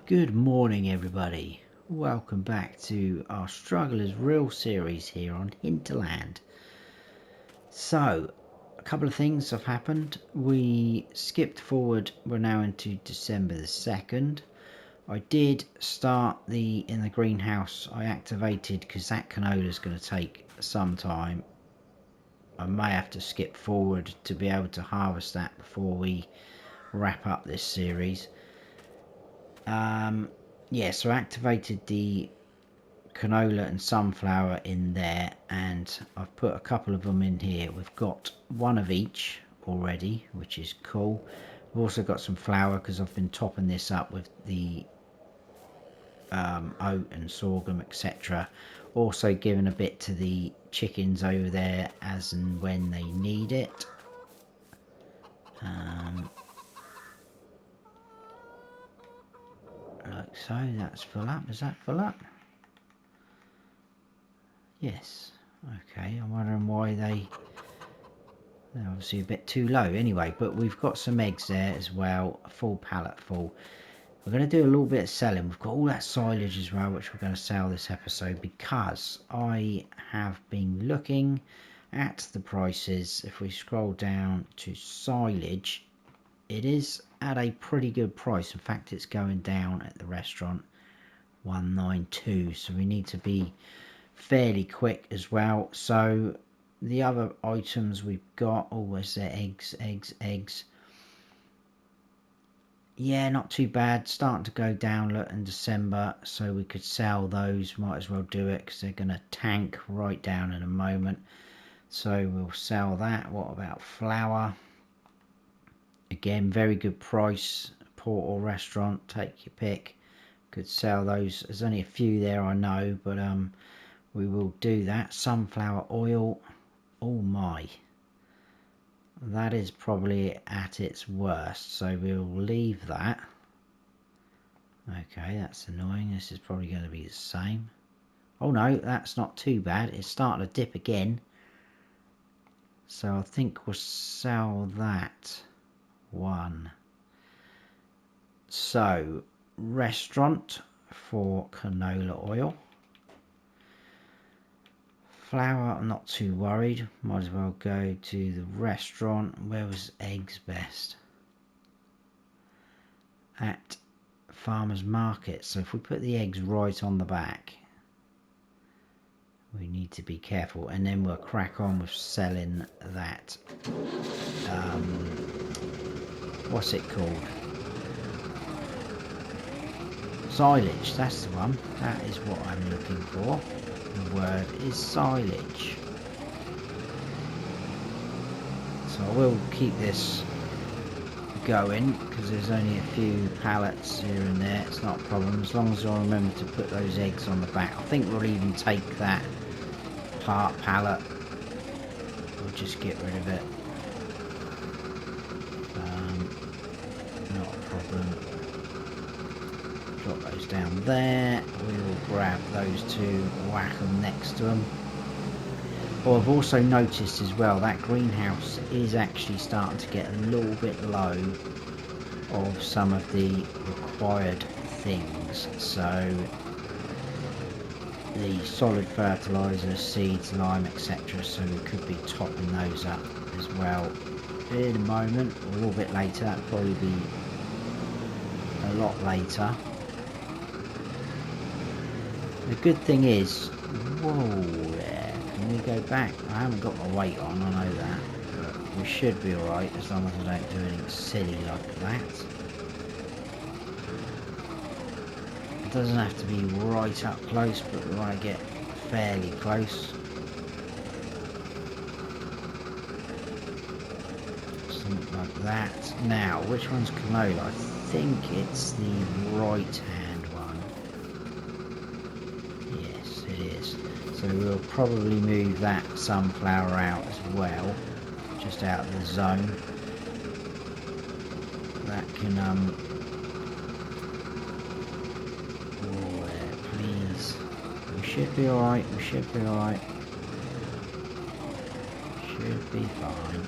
Good morning everybody. Welcome back to our Struggle is Real series here on Hinterland. So, a couple of things have happened. We skipped forward, we're now into December the 2nd. I did start in the greenhouse, I activated because that canola is going to take some time. I may have to skip forward to be able to harvest that before we wrap up this series. Yeah, so I activated the canola and sunflower in there, and I've put a couple of them in here. We've got one of each already, which is cool. We've also got some flour because I've been topping this up with the oat and sorghum, etc. Also giving a bit to the chickens over there as and when they need it. Like so. That's full up. Is that full up? Yes. Okay, I'm wondering why they're obviously a bit too low anyway, but we've got some eggs there as well, a full pallet full. We're going to do a little bit of selling. We've got all that silage as well, which we're going to sell this episode because I have been looking at the prices. If we scroll down to silage, it is at a pretty good price. In fact, it's going down at the restaurant, 192, so we need to be fairly quick as well. So the other items we've got, always there, eggs. Yeah, not too bad. Starting to go down in December, so we could sell those. Might as well do it because they're going to tank right down in a moment, so we'll sell that. What about flour? Again, very good price. Port or restaurant, take your pick. Could sell those. There's only a few there, I know, but we will do that. Sunflower oil, oh my, that is probably at its worst, so we'll leave that. Okay, that's annoying. This is probably going to be the same. Oh no, that's not too bad. It's starting to dip again, so I think we'll sell that one. So restaurant for canola oil. Flour, I'm not too worried. Might as well go to the restaurant. Where was eggs best? At farmers market. So if we put the eggs right on the back, we need to be careful, and then we'll crack on with selling that. What's it called? Silage. That's the one. That is what I'm looking for. The word is silage. So I will keep this going because there's only a few pallets here and there. It's not a problem as long as I remember to put those eggs on the back. I think we'll even take that part pallet. We'll just get rid of it. Not a problem. Drop those down there. We will grab those two, whack them next to them. Oh, I've also noticed as well that greenhouse is actually starting to get a little bit low of some of the required things. So the solid fertilizer, seeds, lime, etc. So we could be topping those up as well in a moment, or a little bit later. That'll probably be a lot later. The good thing is, whoa there, can we go back? I haven't got my weight on, I know that, but we should be alright as long as I don't do anything silly like that. It doesn't have to be right up close, but we want to get fairly close. Something like that. Now, which one's canola? I think it's the right hand one. Yes, it is. So we'll probably move that sunflower out as well, just out of the zone. That can oh there, please. We should be alright, we should be alright. Should be fine.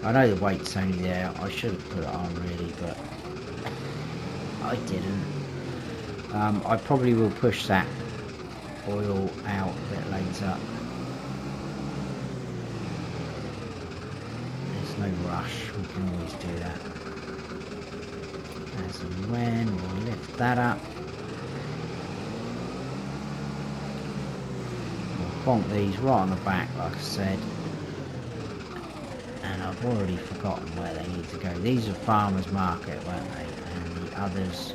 I know the weight's only there. I should have put it on really, but I didn't. I probably will push that oil out a bit later. There's no rush. We can always do that. As and when we'll lift that up. We'll bonk these right on the back, like I said. And I've already forgotten where they need to go. These are farmers market, weren't they? And the others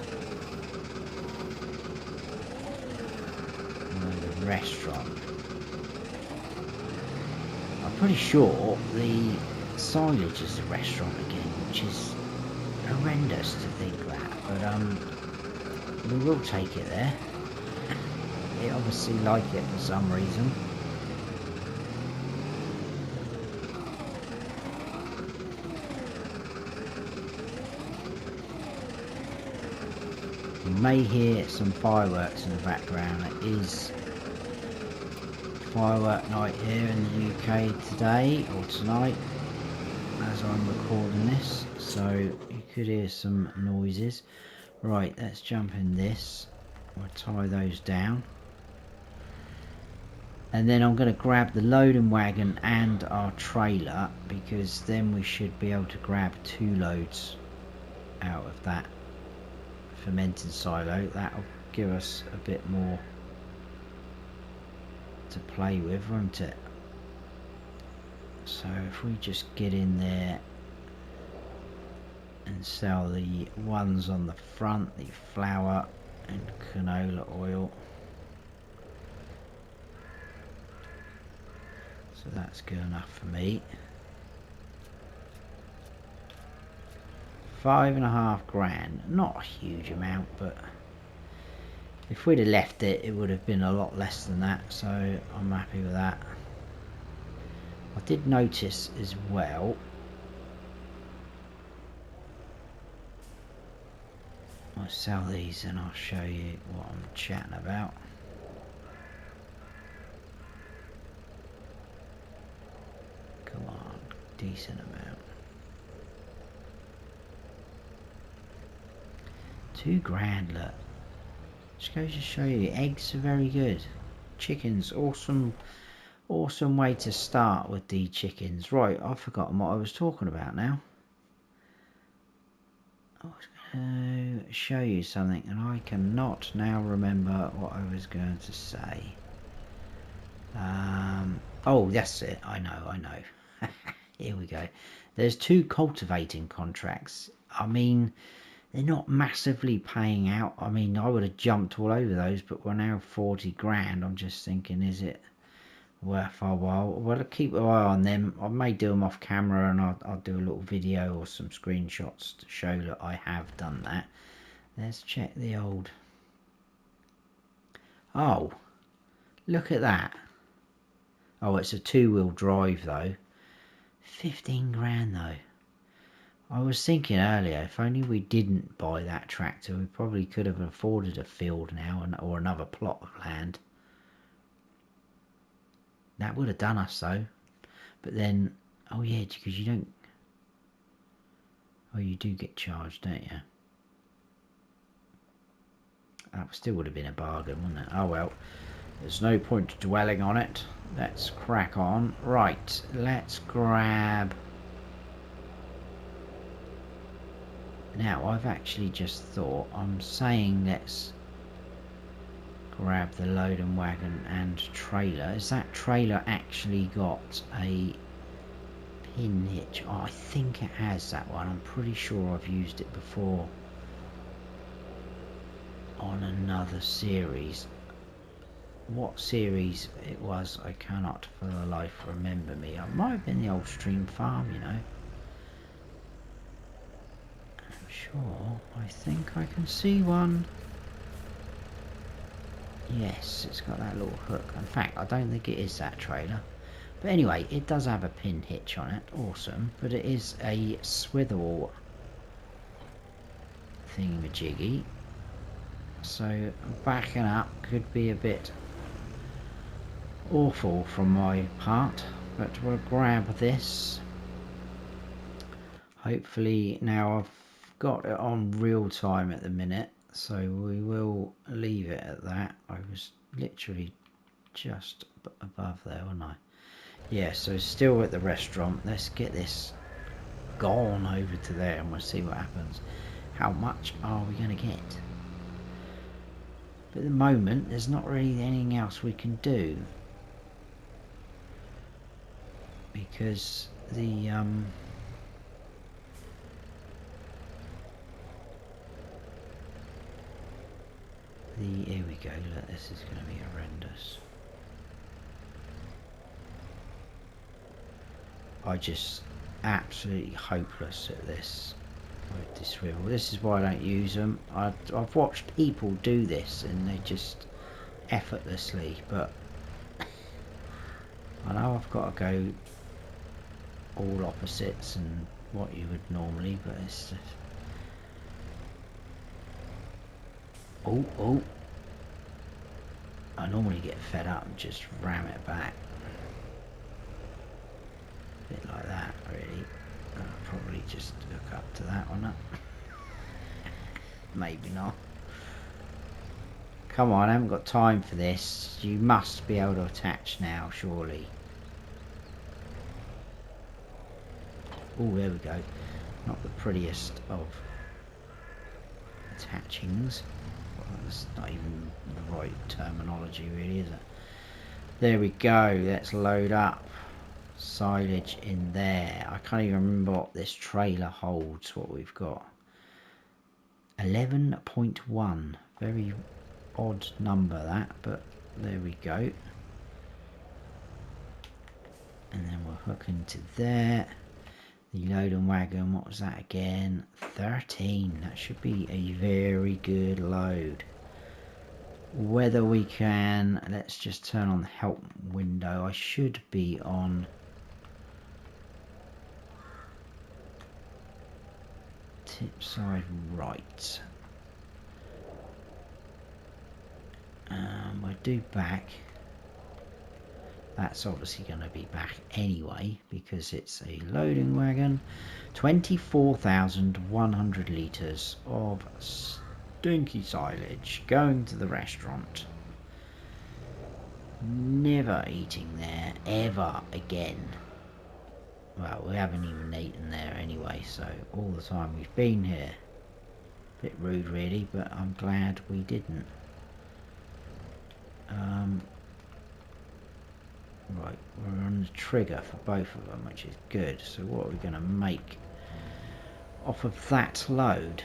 were the restaurant. I'm pretty sure the silage is the restaurant again, which is horrendous to think that. But we will take it there. They obviously like it for some reason. You may hear some fireworks in the background. It is firework night here in the UK today, or tonight, as I'm recording this, so you could hear some noises. Right, let's jump in this. We'll tie those down. And then I'm going to grab the loading wagon and our trailer, because then we should be able to grab 2 loads out of that fermenting silo. That'll give us a bit more to play with, won't it? So if we just get in there and sell the ones on the front, the flour and canola oil. So that's good enough for me. 5.5 grand, not a huge amount, but if we'd have left it, it would have been a lot less than that, so I'm happy with that. I did notice as well, I'll sell these and I'll show you what I'm chatting about. Come on, decent amount. 2 grand, look. Just goes to show you, eggs are very good. Chickens, awesome way to start with the chickens. Right, I've forgotten what I was talking about now. I was going to show you something and I cannot now remember what I was going to say. Oh, that's it. I know. Here we go. There's 2 cultivating contracts. I mean, they're not massively paying out. I mean, I would have jumped all over those, but we're now 40 grand. I'm just thinking, is it worth our while? Well, I'll keep an eye on them. I may do them off camera, and I'll do a little video or some screenshots to show that I have done that. Let's check the old. Oh, look at that. Oh, it's a 2-wheel drive though. 15 grand though. I was thinking earlier, if only we didn't buy that tractor, we probably could have afforded a field now or another plot of land. That would have done us though. But then, oh yeah, because you don't. Oh, you do get charged, don't you? That still would have been a bargain, wouldn't it? Oh well, there's no point dwelling on it. Let's crack on. Right, let's grab. Now, I've actually just thought, I'm saying let's grab the loading wagon and trailer. Has that trailer actually got a pin hitch? Oh, I think it has, that one. I'm pretty sure I've used it before on another series. What series it was, I cannot for the life remember me. It might have been the old Stream Farm, you know. Sure, I think I can see one. Yes, it's got that little hook. In fact, I don't think it is that trailer. But anyway, it does have a pin hitch on it. Awesome. But it is a swivel thingamajiggy. So backing up could be a bit awful from my part. But we'll grab this. Hopefully now I've got it on real time at the minute, so we will leave it at that. I was literally just above there, wasn't I? Yeah, so still at the restaurant. Let's get this gone over to there and we'll see what happens. How much are we going to get? But at the moment there's not really anything else we can do, because the here we go, look, this is going to be horrendous. I just absolutely hopeless at this with this swivel. This is why I don't use them. I've watched people do this and they just effortlessly, but I know I've got to go all opposites and what you would normally, but it's just... oh, I normally get fed up and just ram it back. A bit like that, really. I'll probably just hook up to that one up. Maybe not. Come on, I haven't got time for this. You must be able to attach now, surely. Oh, there we go. Not the prettiest of attachings. Well, that's not even the right terminology, really, is it? There we go. Let's load up silage in there. I can't even remember what this trailer holds, what we've got. 11.1. Very odd number, that, but there we go. And then we'll hook into there. The load and wagon, what was that again? 13. That should be a very good load. Whether we can, let's just turn on the help window. I should be on tip side right. We'll do back. That's obviously going to be back anyway because it's a loading wagon. 24,100 litres of stinky silage going to the restaurant. Never eating there ever again. Well, we haven't even eaten there anyway, so all the time we've been here. Bit rude really, but I'm glad we didn't. Right, we're on the trigger for both of them, which is good. So what are we going to make off of that load?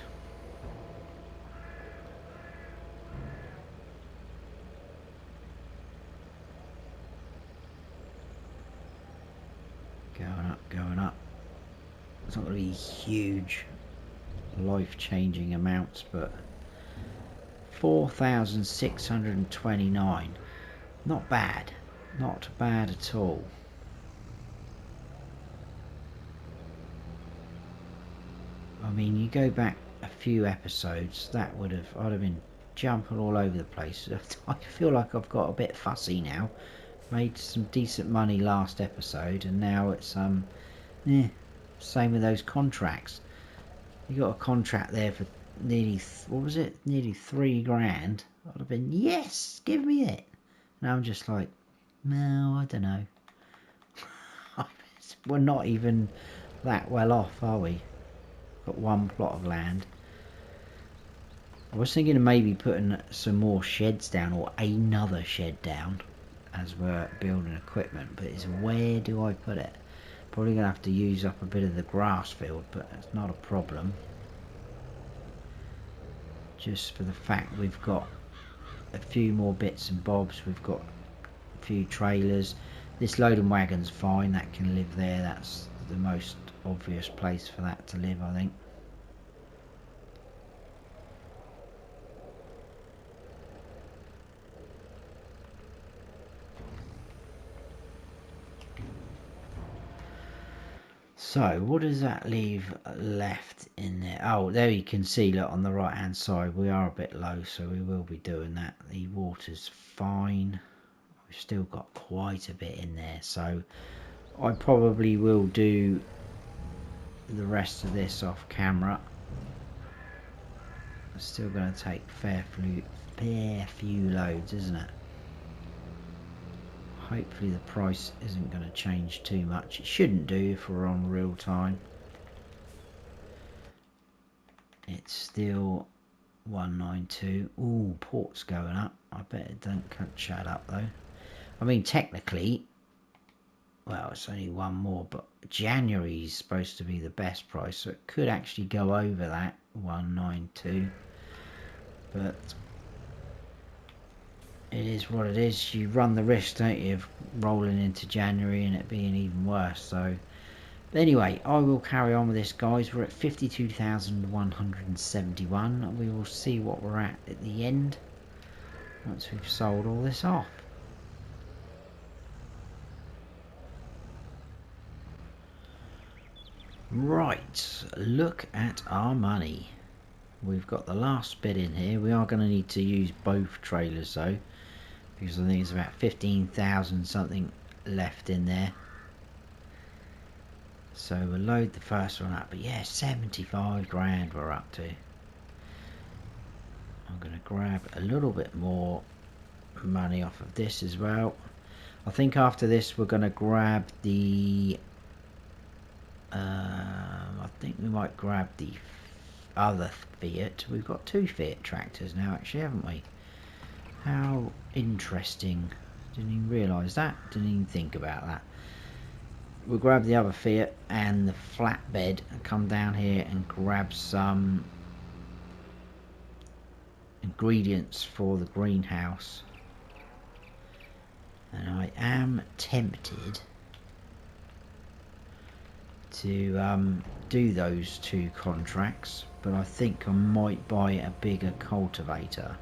Going up. It's not going to be huge, life-changing amounts, but 4,629. Not bad. Not bad at all. I mean, you go back a few episodes, that would have, I'd have been jumping all over the place. I feel like I've got a bit fussy now. Made some decent money last episode, and now it's same with those contracts. You got a contract there for nearly, what was it? Nearly 3 grand. I'd have been, yes, give me it. Now I'm just like, no, I don't know. We're not even that well off, are we? Got one plot of land. I was thinking of maybe putting some more sheds down, or another shed down, as we're building equipment, but it's where do I put it? Probably going to have to use up a bit of the grass field, but it's not a problem. Just for the fact we've got a few more bits and bobs, we've got a few trailers. This loading wagon's fine, that can live there. That's the most obvious place for that to live, I think. So what does that leave left in there? Oh, there you can see, look, on the right hand side we are a bit low, so we will be doing that. The water's fine. We've still got quite a bit in there, so I probably will do the rest of this off camera. It's still going to take fair few loads, isn't it? Hopefully the price isn't going to change too much. It shouldn't do if we're on real time. It's still 192. Ooh, port's going up. I bet it don't shut up though. I mean, technically, well, it's only one more, but January's supposed to be the best price, so it could actually go over that 192. But it is what it is. You run the risk, don't you, of rolling into January and it being even worse. So anyway, I will carry on with this, guys. We're at 52,171. We will see what we're at the end once we've sold all this off. Right, look at our money. We've got the last bit in here. We are going to need to use both trailers though, because I think it's about 15,000 something left in there. So we'll load the first one up. But yeah, 75 grand we're up to. I'm going to grab a little bit more money off of this as well. I think after this we're going to grab the I think we might grab the other Fiat. We've got two Fiat tractors now actually, haven't we? How interesting. Didn't even realise that. Didn't even think about that. We'll grab the other Fiat and the flatbed and come down here and grab some ingredients for the greenhouse. And I am tempted to do those two contracts, but I think I might buy a bigger cultivator.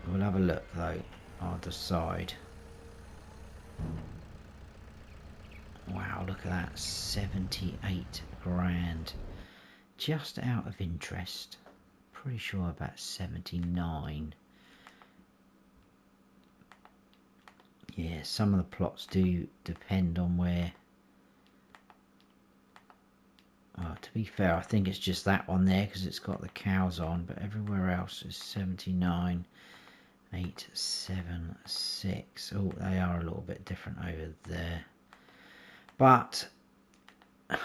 We'll have a look though. I'll decide. Wow, look at that, 78 grand. Just out of interest, pretty sure about 79. Yeah, some of the plots do depend on where. Well, to be fair, I think it's just that one there because it's got the cows on, but everywhere else is 79, 8, 7, 6. Oh, they are a little bit different over there. But I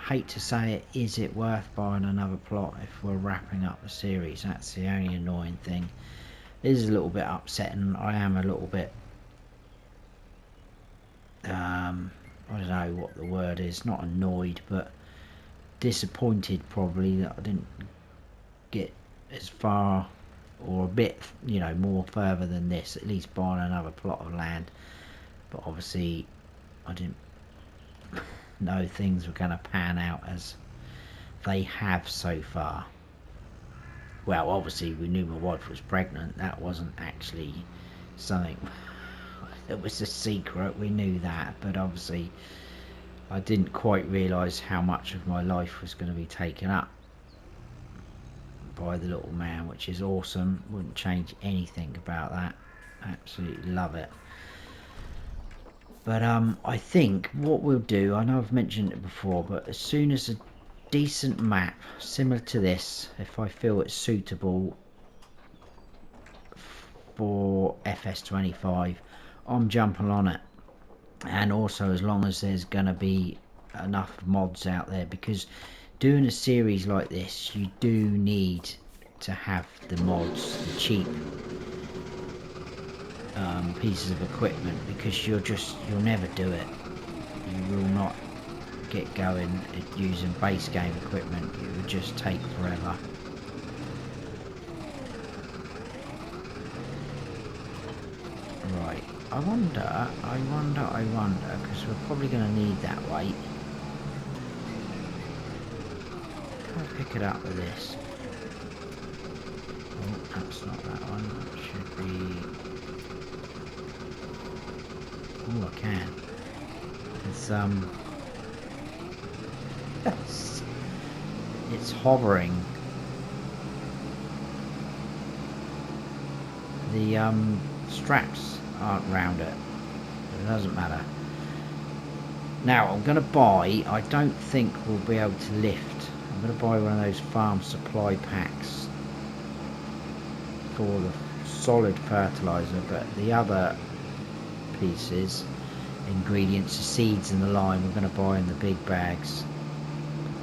hate to say it, is it worth buying another plot if we're wrapping up the series? That's the only annoying thing. It is a little bit upsetting. I am a little bit I don't know what the word is, not annoyed but disappointed probably that I didn't get as far or a bit, you know, more further than this, at least buying another plot of land. But obviously I didn't know things were going to pan out as they have so far. Well, obviously we knew my wife was pregnant. That wasn't actually something that was a secret. We knew that, but obviously I didn't quite realise how much of my life was going to be taken up by the little man, which is awesome. Wouldn't change anything about that. Absolutely love it. But I think what we'll do, I know I've mentioned it before, but as soon as a decent map similar to this, if I feel it's suitable for FS25, I'm jumping on it. And also as long as there's gonna be enough mods out there, because doing a series like this you do need to have the mods, the cheap pieces of equipment, because you'll never do it. You will not get going using base game equipment. It would just take forever. Right, I wonder, because we're probably going to need that weight. Can I pick it up with this? Oh, that's not that one. That should be... Oh, I can. It's hovering. The straps aren't round it, but it doesn't matter. Now I'm going to buy, I don't think we'll be able to lift. I'm going to buy one of those farm supply packs for the solid fertiliser, but the other pieces, ingredients, the seeds and the lime, we're going to buy in the big bags,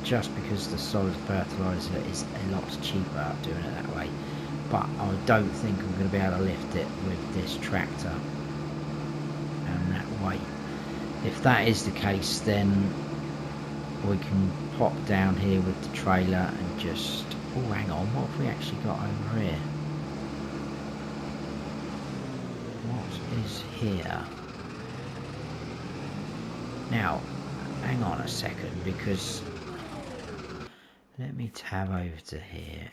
just because the solid fertiliser is a lot cheaper doing it that way. But I don't think I'm going to be able to lift it with this tractor and that weight. If that is the case, then we can pop down here with the trailer and just... oh, hang on, what have we actually got over here? What is here? Now, hang on a second, because... let me tab over to here.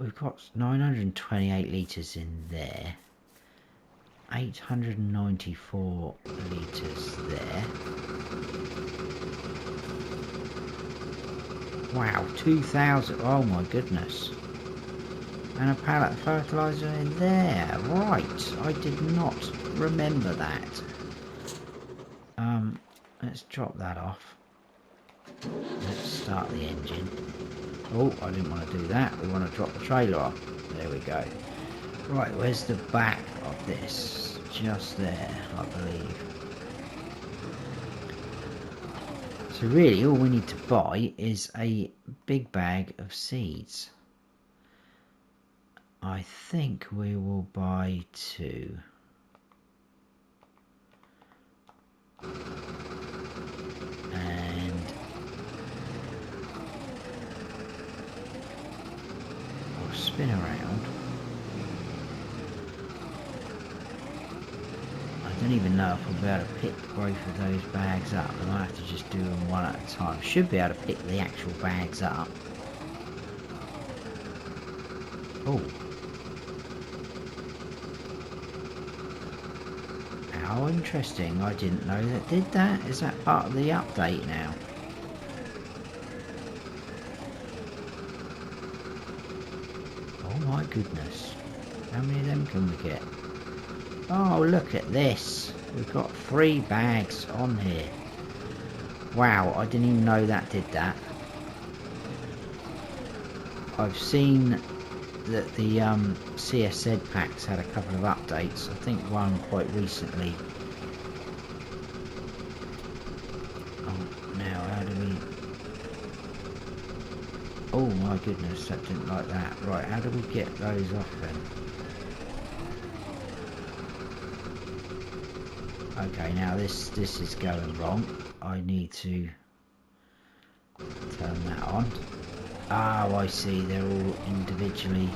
We've got 928 litres in there. 894 litres there. Wow, 2,000. Oh my goodness. And a pallet of fertiliser in there. Right, I did not remember that. Let's drop that off. Let's start the engine. Oh, I didn't want to do that. We want to drop the trailer off. There we go. Right, where's the back of this? Just there, I believe. So really, all we need to buy is a big bag of seeds. I think we will buy 2. And we'll spin around. I don't even know if we'll be able to pick both of those bags up. I might have to just do them one at a time. Should be able to pick the actual bags up. Oh. How interesting. I didn't know that did that. Is that part of the update now? Oh my goodness. How many of them can we get? Oh, look at this. We've got 3 bags on here. Wow, I didn't even know that did that. I've seen that the CSZ packs had a couple of updates. I think one quite recently. Oh, now how do we... oh my goodness, that didn't like that. Right, how do we get those off then? Okay, now this is going wrong. I need to turn that on. Oh, I see, they're all individually.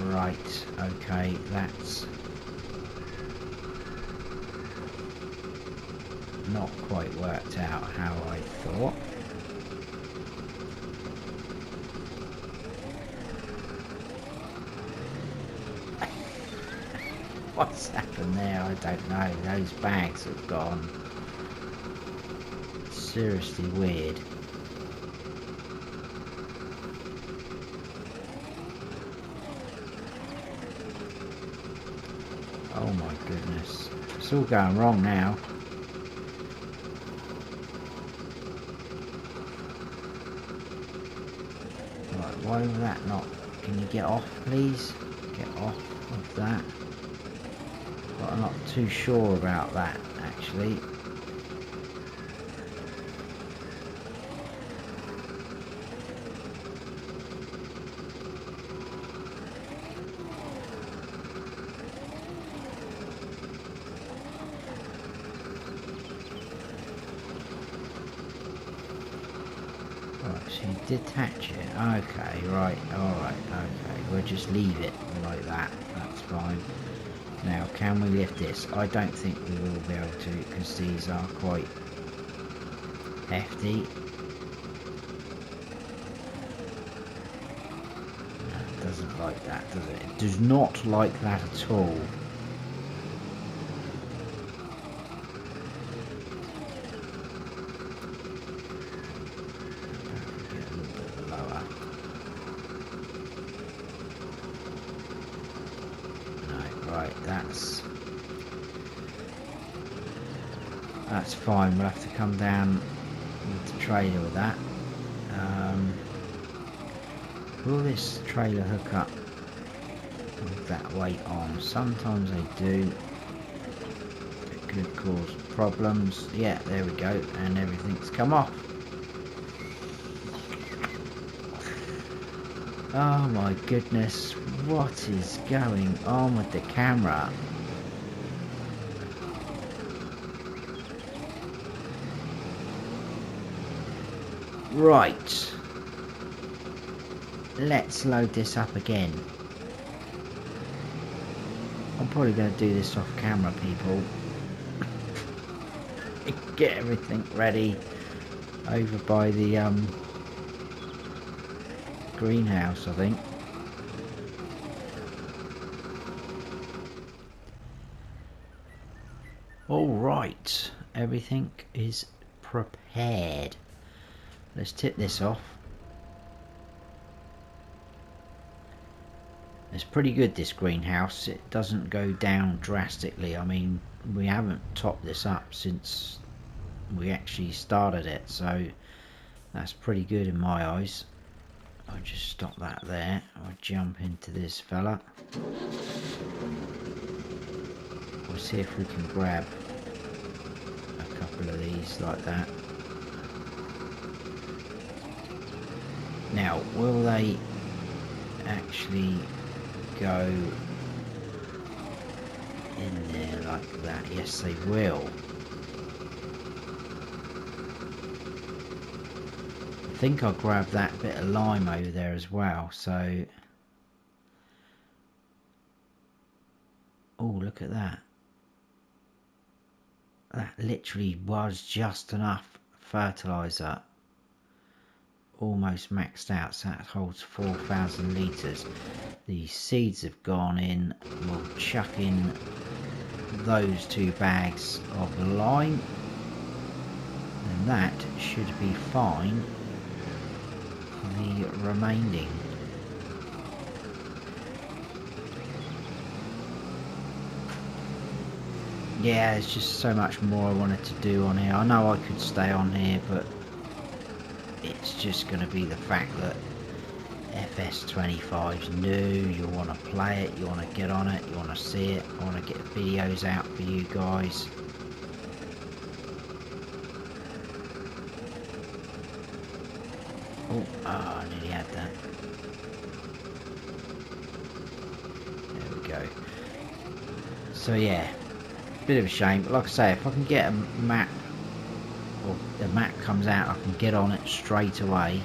Right, okay, that's not quite worked out how I thought. What's happened there? I don't know. Those bags have gone seriously weird. Oh my goodness. It's all going wrong now. Right, why will that not... can you get off please? Get off of that. But I'm not too sure about that actually. Detach it. Okay, right, alright, okay. We'll just leave it like that. That's fine. Now, can we lift this? I don't think we will be able to, because these are quite hefty. No, it doesn't like that, does it? It does not like that at all. that's fine. We'll have to come down with the trailer with that. Will this trailer hook up with that weight on? Sometimes they do. It could cause problems. Yeah, there we go, and everything's come off. Oh my goodness, what is going on with the camera? Right, let's load this up again. I'm probably going to do this off camera, people. Get everything ready over by the greenhouse, I think. All right, everything is prepared. Let's tip this off. It's pretty good, this greenhouse. It doesn't go down drastically. I mean, we haven't topped this up since we actually started it, so that's pretty good in my eyes. I'll just stop that there. I'll jump into this fella. We'll see if we can grab a couple of these like that. Now, will they actually go in there like that? Yes, they will. I think I'll grab that bit of lime over there as well, so... Oh, look at that. That literally was just enough fertiliser. Almost maxed out, so that holds 4,000 litres. The seeds have gone in. We'll chuck in those 2 bags of lime, and that should be fine for the remaining. Yeah, there's just so much more I wanted to do on here. I know I could stay on here, but it's just going to be the fact that FS25's new. You want to play it, you want to get on it, you want to see it. I want to get videos out for you guys. Oh, I nearly had that. There we go. So yeah, bit of a shame, but like I say, if I can get a map, or the map comes out, I can get on it straight away,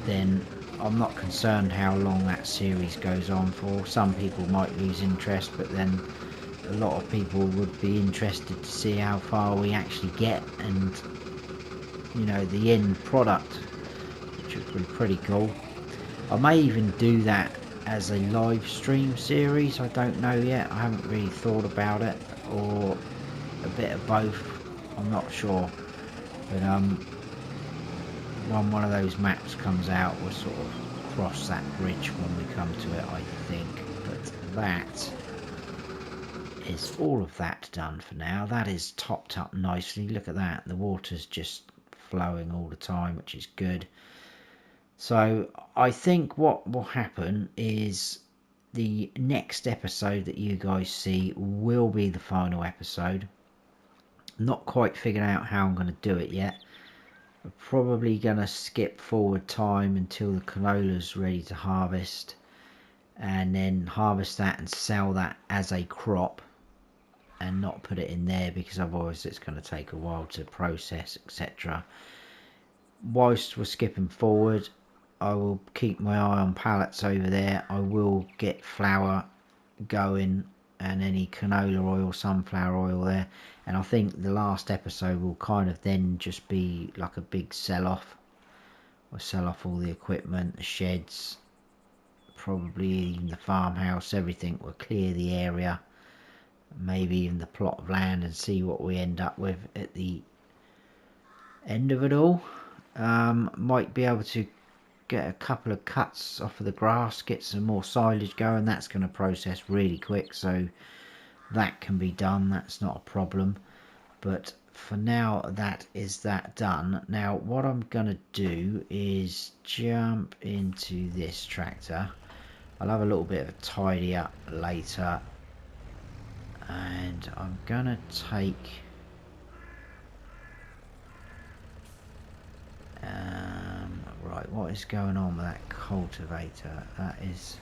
then I'm not concerned how long that series goes on for. Some people might lose interest, but then a lot of people would be interested to see how far we actually get, and you know, the end product, which would be pretty cool. I may even do that as a live stream series. I don't know yet. I haven't really thought about it, or a bit of both. I'm not sure, but when one of those maps comes out, we'll sort of cross that bridge when we come to it, I think. But that is all of that done for now. That is topped up nicely. Look at that. The water's just flowing all the time, which is good. So I think what will happen is the next episode that you guys see will be the final episode. Not quite figured out how I'm going to do it yet. I'm probably going to skip forward time until the canola's ready to harvest, and then harvest that and sell that as a crop, and not put it in there because otherwise it's going to take a while to process, etc. Whilst we're skipping forward, I will keep my eye on pallets over there. I will get flour going and any canola oil, sunflower oil there, and I think the last episode will kind of then just be like a big sell-off. We'll sell off all the equipment, the sheds, probably even the farmhouse, everything. We'll clear the area, maybe even the plot of land, and see what we end up with at the end of it all. Might be able to get a couple of cuts off of the grass, get some more silage going. That's going to process really quick, so that can be done. That's not a problem. But for now, that is that done. Now what I'm gonna do is jump into this tractor. I'll have a little bit of a tidy up later, and I'm gonna take right, what is going on with that cultivator? That is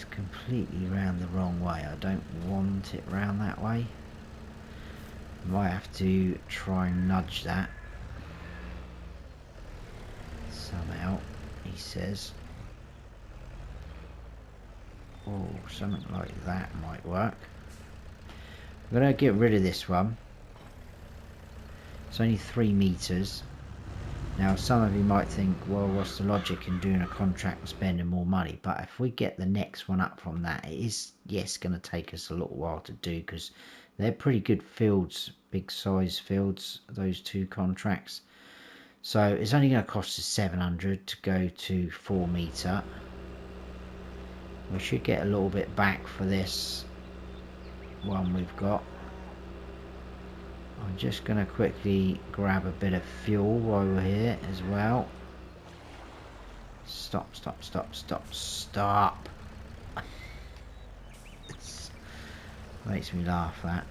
completely round the wrong way. I don't want it round that way. Might have to try and nudge that somehow, he says. Oh, something like that might work. I'm gonna get rid of this one. It's only 3 meters. Now some of you might think, well, what's the logic in doing a contract and spending more money? But if we get the next one up from that, it is, yes, going to take us a little while to do, because they're pretty good fields, big size fields, those 2 contracts. So it's only going to cost us 700 to go to 4 meter. We should get a little bit back for this one we've got. I'm just going to quickly grab a bit of fuel while we're here as well. Stop, stop, stop, stop, stop. It makes me laugh, that.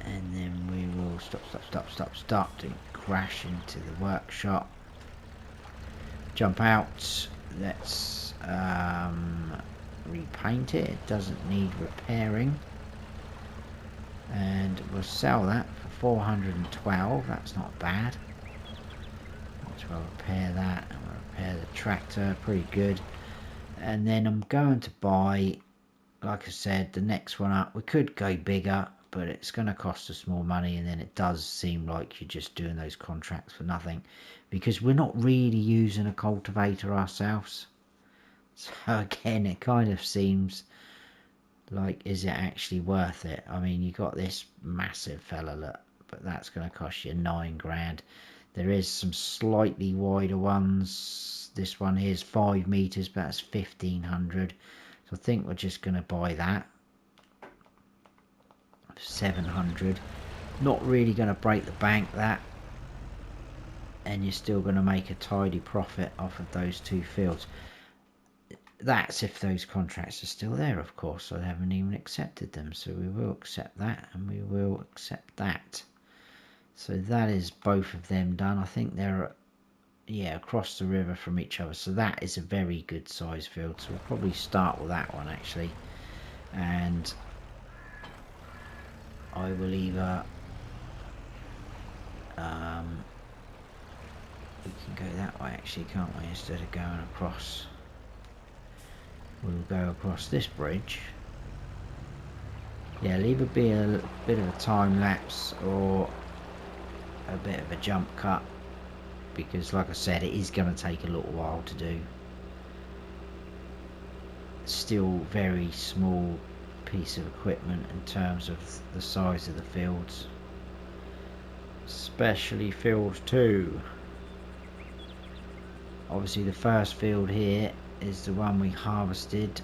And then we will stop, stop, stop, stop, stop to crash into the workshop. Jump out. Let's repaint it. It doesn't need repairing. And we'll sell that for 412. That's not bad. Let's repair that, and we'll repair the tractor. Pretty good. And then I'm going to buy, like I said, the next one up. We could go bigger, but it's going to cost us more money, and then it does seem like you're just doing those contracts for nothing, because we're not really using a cultivator ourselves. So again, it kind of seems like, is it actually worth it? I mean, you got this massive fella, look, but that's going to cost you 9 grand. There is some slightly wider ones. This one here is 5 meters, but that's 1500. So I think we're just going to buy that. 700. Not really going to break the bank, that. And you're still going to make a tidy profit off of those 2 fields. That's if those contracts are still there, of course. I haven't even accepted them, so we will accept that, and we will accept that. So that is both of them done. I think they're, yeah, across the river from each other, so that is a very good size field. So we'll probably start with that one, actually, and I will either we can go that way, actually, can't we, instead of going across. We'll go across this bridge. Yeah, it'll either be a bit of a time lapse or a bit of a jump cut, because like I said, it is going to take a little while to do. Still very small piece of equipment in terms of the size of the fields, especially field 2. Obviously the first field here is the one we harvested.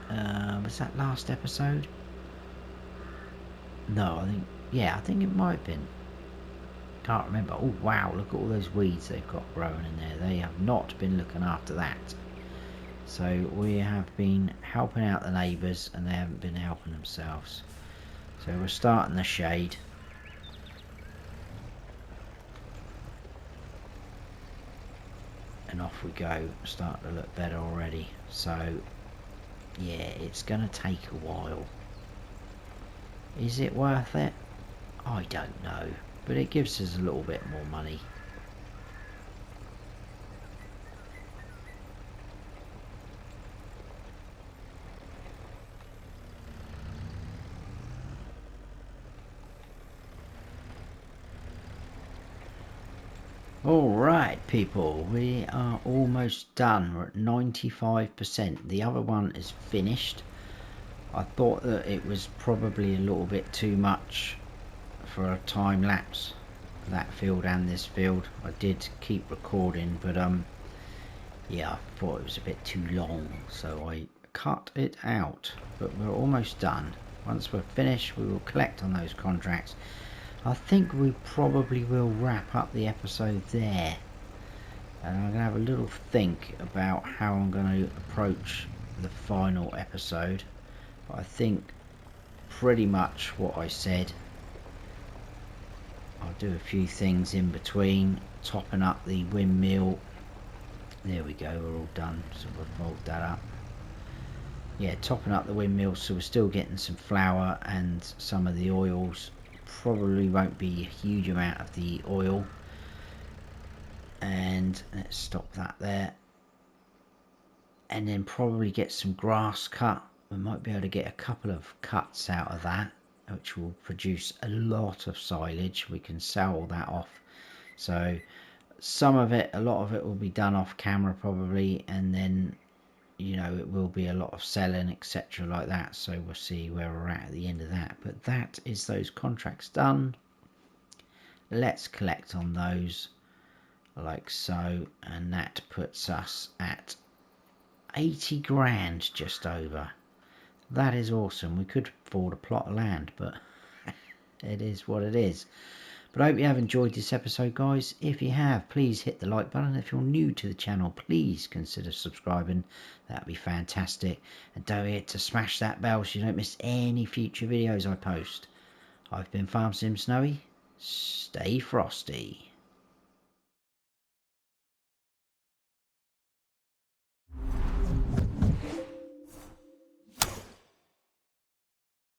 Was that last episode? No, I think it might have been. Can't remember. Oh wow, look at all those weeds they've got growing in there. They have not been looking after that. So we have been helping out the neighbours, and they haven't been helping themselves. So we're starting the shade. And off we go. Starting to look better already. So yeah, it's going to take a while. Is it worth it? I don't know, but it gives us a little bit more money. Alright people, we are almost done. We're at 95%. The other one is finished. I thought that it was probably a little bit too much for a time lapse, that field and this field. I did keep recording, but yeah, I thought it was a bit too long, so I cut it out, but we're almost done. Once we're finished, we will collect on those contracts. I think we probably will wrap up the episode there, and I'm going to have a little think about how I'm going to approach the final episode. But I think pretty much what I said. I'll do a few things in between, topping up the windmill. There we go, we're all done, so we'll fold that up. Yeah, topping up the windmill, so we're still getting some flour and some of the oils. Probably won't be a huge amount of the oil. And let's stop that there. And then probably get some grass cut. We might be able to get a couple of cuts out of that, which will produce a lot of silage. We can sell all that off. So some of it, a lot of it will be done off camera probably, and then, you know, it will be a lot of selling, etc. like that. So we'll see where we're at the end of that. But that is those contracts done. Let's collect on those like so, and that puts us at 80 grand just over. That is awesome. We could afford a plot of land, but it is what it is. But I hope you have enjoyed this episode, guys. If you have, please hit the like button. If you're new to the channel, please consider subscribing. That'd be fantastic. And don't forget to smash that bell so you don't miss any future videos I post. I've been Farm Sim Snowy. Stay frosty.